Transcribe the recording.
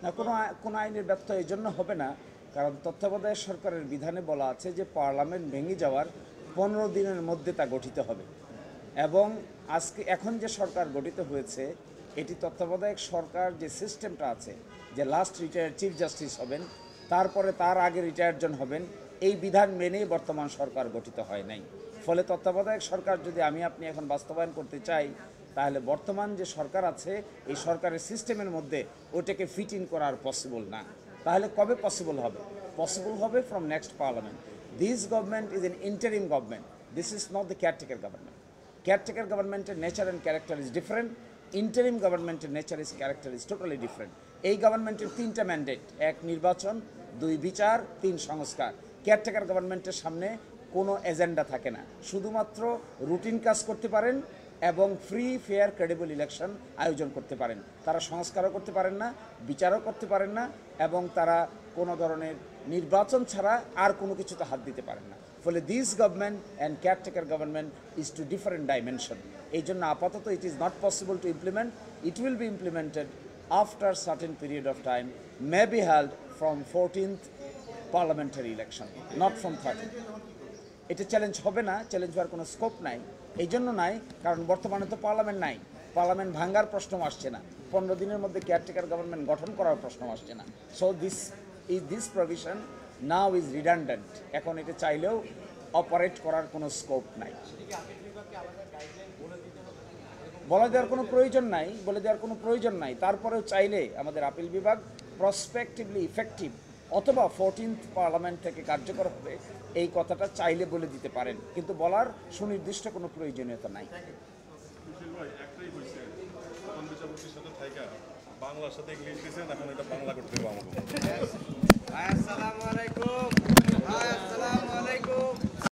না, কোনো আইনের ব্যর্থ এই জন্য হবে না, কারণ তত্ত্বাবধায়ক সরকারের বিধানে বলা আছে যে পার্লামেন্ট ভেঙে যাওয়ার 15 দিনের মধ্যে তা গঠিত হবে। এবং এখন যে সরকার গঠিত হয়েছে, এটি তত্ত্বাবধায়ক সরকার যে সিস্টেমটা আছে, যে লাস্ট রিটায়ার্ড চিফ জাস্টিস হবেন, তারপরে তার আগে রিটায়ার্ড জন হবেন, এই বিধান মেনেই বর্তমান সরকার গঠিত হয় নাই। ফলে তত্ত্বাবধায়ক সরকার যদি আপনি এখন বাস্তবায়ন করতে চাই, তাহলে বর্তমান যে সরকার আছে এই সরকারের সিস্টেমের মধ্যে ওটাকে ফিট ইন করার পসিবল না। তাহলে কবে পসিবল হবে? পসিবল হবে from next parliament. This government is an interim government, this is not the caretaker government. Caretaker গভর্নমেন্টের nature and character is different, interim গভর্নমেন্টের nature is character is totally different. এই গভর্নমেন্টের 3টা ম্যান্ডেট: 1 নির্বাচন, 2 বিচার, 3 সংস্কার। কেয়ারটেকার গভর্নমেন্টের সামনে কোনো এজেন্ডা থাকে না, শুধুমাত্র রুটিন কাজ করতে পারেন এবং ফ্রি ফেয়ার ক্রেডিবল ইলেকশন আয়োজন করতে পারেন। তারা সংস্কারও করতে পারেন না, বিচারও করতে পারেন না, এবং তারা কোনো ধরনের নির্বাচন ছাড়া আর কোনো কিছুতে হাত দিতে পারেন না। ফলে this government and caretaker government is to different dimension. এই জন্য আপাতত it is not possible to implement. It will be implemented after certain period of time, may be held from 14th parliamentary election, not from 13th। এটা challenge হবে না, challenge হওয়ার কোনো scope নাই। এই জন্য নাই কারণ বর্তমানে তো পার্লামেন্ট নাই, পার্লামেন্ট ভাঙ্গার প্রশ্ন আসছে না, 15 দিনের মধ্যে কেয়ারটেকার গভর্নমেন্ট গঠন করার প্রশ্ন আসছে না। So this provision now is redundant. এখন এটা চাইলেও অপারেট করার কোনো স্কোপ নাই। বলে দেওয়ার কোনো প্রয়োজন নাই। তারপরেও চাইলে আমাদের আপিল বিভাগ প্রসপেক্টিভলি ইফেক্টিভ অথবা 14th পার্লামেন্ট থেকে কার্যকর হবে এই কথাটা চাইলে বলে দিতে পারেন, কিন্তু বলার সুনির্দিষ্ট কোনো প্রয়োজনীয়তা নাই। বাংলার সাথে ইংলিশ দিয়েছেন, এখন এটা বাংলা করতে হবে আমাকে।